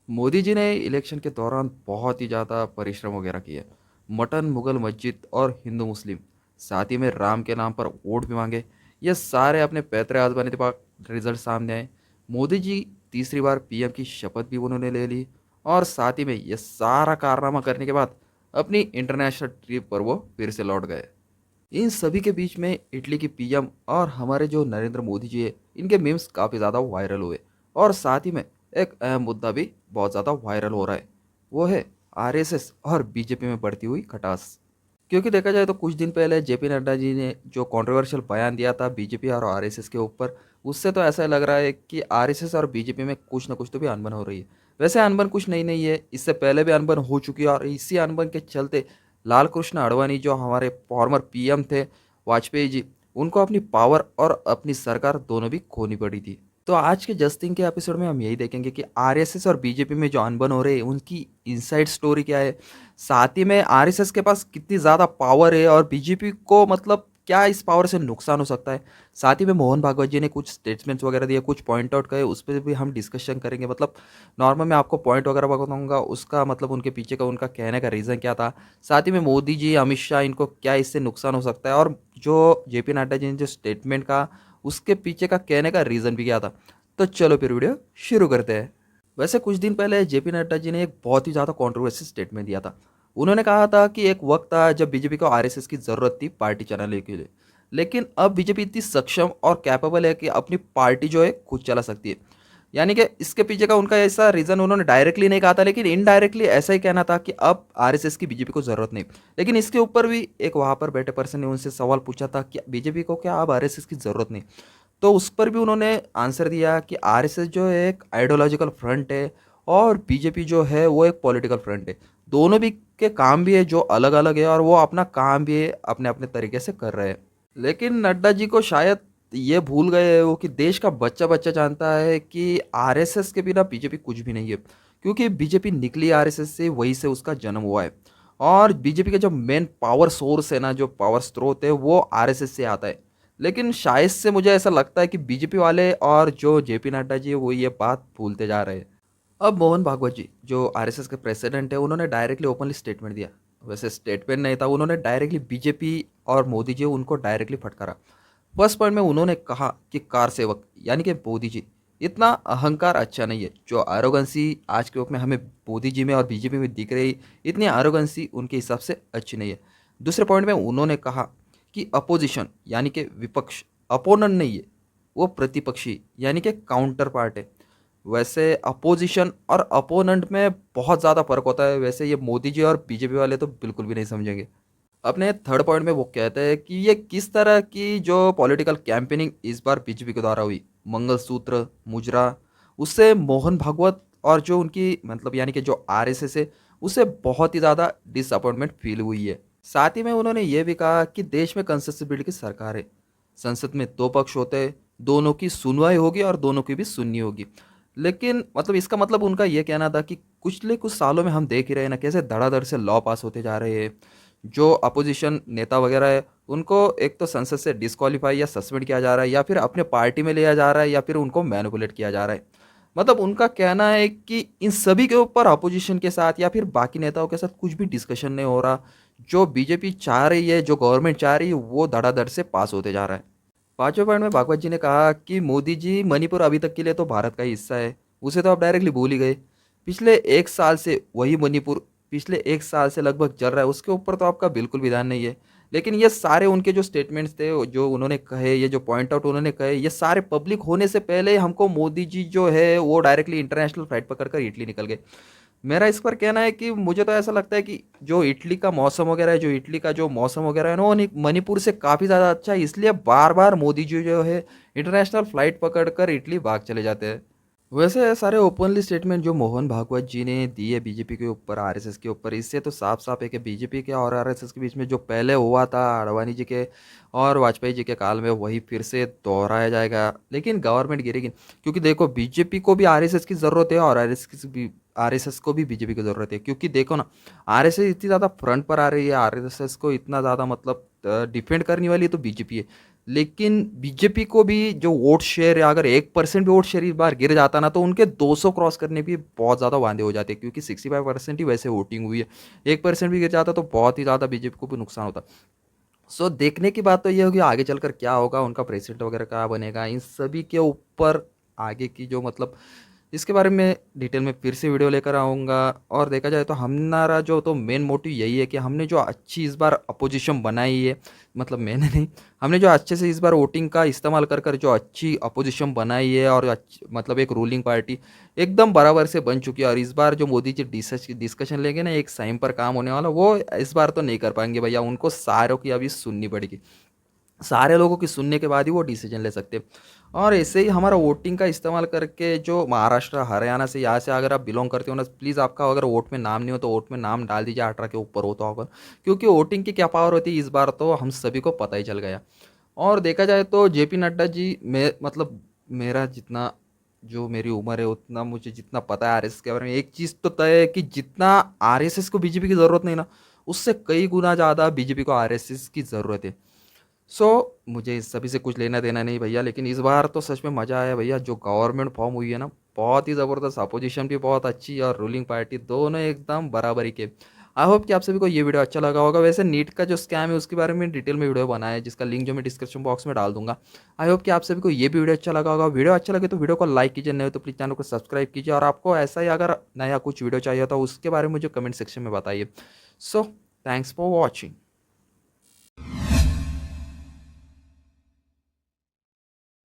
मोदी जी ने इलेक्शन के दौरान बहुत ही ज़्यादा परिश्रम वगैरह किए। मटन, मुगल मस्जिद और हिंदू मुस्लिम, साथ ही में राम के नाम पर वोट भी मांगे। ये सारे अपने पैतरे आजमाने के बाद रिजल्ट सामने आए। मोदी जी तीसरी बार पीएम की शपथ भी उन्होंने ले ली और साथ ही में ये सारा कारनामा करने के बाद अपनी इंटरनेशनल ट्रिप पर वो फिर से लौट गए। इन सभी के बीच में इटली की पीएम और हमारे जो नरेंद्र मोदी जी है, इनके मीम्स काफ़ी ज़्यादा वायरल हुए। और साथ ही में एक अहम मुद्दा भी बहुत ज़्यादा वायरल हो रहा है, वो है आरएसएस और बीजेपी में बढ़ती हुई खटास। क्योंकि देखा जाए तो कुछ दिन पहले जेपी नड्डा जी ने जो कंट्रोवर्शियल बयान दिया था बीजेपी और आरएसएस के ऊपर, उससे तो ऐसा लग रहा है कि आरएसएस और बीजेपी में कुछ ना कुछ तो भी अनबन हो रही है। वैसे अनबन कुछ नई नहीं है, इससे पहले भी अनबन हो चुकी है और इसी अनबन के चलते लाल कृष्ण आडवाणी जो हमारे फॉर्मर पीएम थे, वाजपेयी जी, उनको अपनी पावर और अपनी सरकार दोनों भी खोनी पड़ी थी। तो आज के जस्टिंग के एपिसोड में हम यही देखेंगे कि आरएसएस और बीजेपी में जो अनबन हो रही है उनकी इनसाइड स्टोरी क्या है, साथ ही में आरएसएस के पास कितनी ज़्यादा पावर है और बीजेपी को मतलब क्या इस पावर से नुकसान हो सकता है। साथ ही में मोहन भागवत जी ने कुछ स्टेटमेंट्स वगैरह दिए, कुछ पॉइंट आउट करे, उस पर भी हम डिस्कशन करेंगे। मतलब नॉर्मल मैं आपको पॉइंट वगैरह बताऊंगा, उसका मतलब उनके पीछे का उनका कहने का रीज़न क्या था। साथ ही में मोदी जी, अमित शाह, इनको क्या इससे नुकसान हो सकता है और जो जेपी नड्डा जी ने जो स्टेटमेंट का उसके पीछे का कहने का रीज़न भी क्या था। तो चलो फिर वीडियो शुरू करते हैं। वैसे कुछ दिन पहले जेपी नड्डा जी ने एक बहुत ही ज़्यादा कंट्रोवर्शियल स्टेटमेंट दिया था। उन्होंने कहा था कि एक वक्त था जब बीजेपी को आरएसएस की ज़रूरत थी पार्टी चलाने के लिए, लेकिन अब बीजेपी इतनी सक्षम और कैपेबल है कि अपनी पार्टी जो है खुद चला सकती है। यानी कि इसके पीछे का उनका ऐसा रीज़न उन्होंने डायरेक्टली नहीं कहा था, लेकिन इनडायरेक्टली ऐसा ही कहना था कि अब आरएसएस की बीजेपी को ज़रूरत नहीं। लेकिन इसके ऊपर भी एक वहाँ पर बैठे पर्सन ने उनसे सवाल पूछा था कि बीजेपी को क्या अब आरएसएस की ज़रूरत नहीं। तो उस पर भी उन्होंने आंसर दिया कि आरएसएस जो है एक आइडियोलॉजिकल फ्रंट है और बीजेपी जो है वो एक पॉलिटिकल फ्रंट है। दोनों भी के काम भी है जो अलग अलग है और वो अपना काम भी है अपने अपने तरीके से कर रहे हैं। लेकिन नड्डा जी को शायद ये भूल गए हैं वो कि देश का बच्चा बच्चा जानता है कि आरएसएस के बिना बीजेपी कुछ भी नहीं है। क्योंकि बीजेपी निकली आरएसएस से, वहीं से उसका जन्म हुआ है। और बीजेपी का जो मेन पावर सोर्स है ना, जो पावर स्रोत है, वो आरएसएस से आता है। लेकिन शायद से मुझे ऐसा लगता है कि बीजेपी वाले और जो जेपी नड्डा जी है वो ये बात भूलते जा रहे हैं। अब मोहन भागवत जी जो आरएसएस के प्रेसिडेंट है, उन्होंने डायरेक्टली ओपनली स्टेटमेंट दिया। वैसे स्टेटमेंट नहीं था, उन्होंने डायरेक्टली बीजेपी और मोदी जी उनको डायरेक्टली फटकारा। फर्स्ट पॉइंट में उन्होंने कहा कि कार सेवक यानी कि मोदी जी, इतना अहंकार अच्छा नहीं है। जो आरोगेंसी आज के वक्त में हमें मोदी जी में और बीजेपी में दिख रही, इतनी आरोगेंसी उनके हिसाब से अच्छी नहीं है। दूसरे पॉइंट में उन्होंने कहा कि अपोजिशन यानी कि विपक्ष अपोनेंट नहीं है, वो प्रतिपक्षी यानी कि काउंटर पार्ट है। वैसे अपोजिशन और अपोनेंट में बहुत ज़्यादा फर्क होता है। वैसे ये मोदी जी और बीजेपी वाले तो बिल्कुल भी नहीं समझेंगे। अपने थर्ड पॉइंट में वो कहते हैं कि ये किस तरह की जो पॉलिटिकल कैंपेनिंग इस बार बीजेपी के द्वारा हुई, मंगलसूत्र, मुजरा, उससे मोहन भागवत और जो उनकी मतलब यानी कि जो आरएसएस है, उसे बहुत ही ज़्यादा डिसअपॉइंटमेंट फील हुई है। साथ ही में उन्होंने ये भी कहा कि देश में कंसेंसस बिल्ड की सरकार है, संसद में दो पक्ष होते हैं, दोनों की सुनवाई होगी और दोनों की भी सुननी होगी। लेकिन मतलब इसका मतलब उनका ये कहना था कि पिछले कुछ सालों में हम देख ही रहे हैं ना कैसे धड़ाधड़ से लॉ पास होते जा रहे हैं। जो अपोजिशन नेता वगैरह है, उनको एक तो संसद से डिस्क्वालीफाई या सस्पेंड किया जा रहा है या फिर अपने पार्टी में लिया जा रहा है या फिर उनको मैनिपुलेट किया जा रहा है। मतलब उनका कहना है कि इन सभी के ऊपर अपोजिशन के साथ या फिर बाकी नेताओं के साथ कुछ भी डिस्कशन नहीं हो रहा। जो बीजेपी चाह रही है, जो गवर्नमेंट चाह रही है, वो धड़ाधड़ से पास होते जा रहा है। पांचवें पॉइंट में भागवत जी ने कहा कि मोदी जी, मणिपुर अभी तक के लिए तो भारत का ही हिस्सा है, उसे तो आप डायरेक्टली भूल ही गए। पिछले एक साल से वही मणिपुर पिछले एक साल से लगभग चल रहा है, उसके ऊपर तो आपका बिल्कुल भी ध्यान नहीं है। लेकिन ये सारे उनके जो स्टेटमेंट्स थे, जो उन्होंने कहे, ये जो पॉइंट आउट उन्होंने कहे, ये सारे पब्लिक होने से पहले हमको मोदी जी जो है वो डायरेक्टली इंटरनेशनल फ्लाइट पकड़ कर इटली निकल गए। मेरा इस पर कहना है कि मुझे तो ऐसा लगता है कि जो इटली का मौसम वगैरह है, जो इटली का जो मौसम वगैरह है ना, वो मणिपुर से काफ़ी ज़्यादा अच्छा है, इसलिए बार बार मोदी जी जो है इंटरनेशनल फ्लाइट पकड़ कर इटली भाग चले जाते हैं। वैसे सारे ओपनली स्टेटमेंट जो मोहन भागवत जी ने दी है बीजेपी के ऊपर, आरएसएस के ऊपर, इससे तो साफ साफ है कि बीजेपी के और आरएसएस के बीच में जो पहले हुआ था आडवाणी जी के और वाजपेयी जी के काल में, वही फिर से दोहराया जाएगा। लेकिन गवर्नमेंट गिरेगी, क्योंकि देखो बीजेपी को भी आरएसएस की ज़रूरत है और आरएसएस को भी बीजेपी की ज़रूरत है। क्योंकि देखो ना, आरएसएस इतनी ज़्यादा फ्रंट पर आ रही है, आरएसएस को इतना ज़्यादा मतलब डिफेंड करने वाली तो बीजेपी है। लेकिन बीजेपी को भी जो वोट शेयर, या अगर 1% भी वोट शेयर इस बार गिर जाता ना, तो उनके 200 क्रॉस करने भी बहुत ज़्यादा वांदे हो जाते, क्योंकि 65% ही वैसे वोटिंग हुई है। 1% भी गिर जाता तो बहुत ही ज़्यादा बीजेपी को भी नुकसान होता। सो देखने की बात तो ये होगी आगे चलकर क्या होगा, उनका प्रेसिडेंट वगैरह क्या बनेगा, इन सभी के ऊपर आगे की जो मतलब इसके बारे में डिटेल में फिर से वीडियो लेकर आऊँगा। और देखा जाए तो हमारा जो तो मेन मोटिव यही है कि हमने जो अच्छी इस बार अपोजिशन बनाई है, मतलब मैंने नहीं, हमने जो अच्छे से इस बार वोटिंग का इस्तेमाल कर कर जो अच्छी अपोजिशन बनाई है, और मतलब एक रूलिंग पार्टी एकदम बराबर से बन चुकी है। और इस बार जो मोदी जी डिस्कशन लेंगे ना, एक साइम पर काम होने वाला, वो इस बार तो नहीं कर पाएंगे भैया, उनको सारों की अभी सुननी पड़ेगी। सारे लोगों की सुनने के बाद ही वो डिसीजन ले सकते हैं। और ऐसे ही हमारा वोटिंग का इस्तेमाल करके जो महाराष्ट्र, हरियाणा से, यहाँ से अगर आप बिलोंग करते हो ना, प्लीज़ आपका अगर वोट में नाम नहीं हो तो वोट में नाम डाल दीजिए, 18 के ऊपर हो तो होगा, क्योंकि वोटिंग की क्या पावर होती है इस बार तो हम सभी को पता ही चल गया। और देखा जाए तो जेपी नड्डा जी, मैं मतलब मेरा जितना, जो मेरी उम्र है उतना मुझे जितना पता है आरएसएस के बारे में, एक चीज़ तो तय है कि जितना आरएसएस को बीजेपी की ज़रूरत नहीं ना, उससे कई गुना ज़्यादा बीजेपी को आरएसएस की ज़रूरत है। सो मुझे इस सभी से कुछ लेना देना नहीं भैया, लेकिन इस बार तो सच में मज़ा आया भैया, जो गवर्नमेंट फॉर्म हुई है ना, बहुत ही ज़बरदस्त, अपोजिशन भी बहुत अच्छी और रूलिंग पार्टी दोनों एकदम बराबरी के। आई होप कि आप सभी को ये वीडियो अच्छा लगा होगा। वैसे नीट का जो स्कैम है उसके बारे में डिटेल में वीडियो बनाया है, जिसका लिंक जो मैं डिस्क्रिप्शन बॉक्स में डाल दूंगा। आई होप कि आप सभी को ये भी वीडियो अच्छा लगा होगा। वीडियो अच्छा लगे तो वीडियो को लाइक कीजिए, नहीं हो तो प्लीज़ चैनल को सब्सक्राइब कीजिए, और आपको ऐसा ही अगर नया कुछ वीडियो चाहिए तो उसके बारे में मुझे कमेंट सेक्शन में बताइए। So thanks for watching.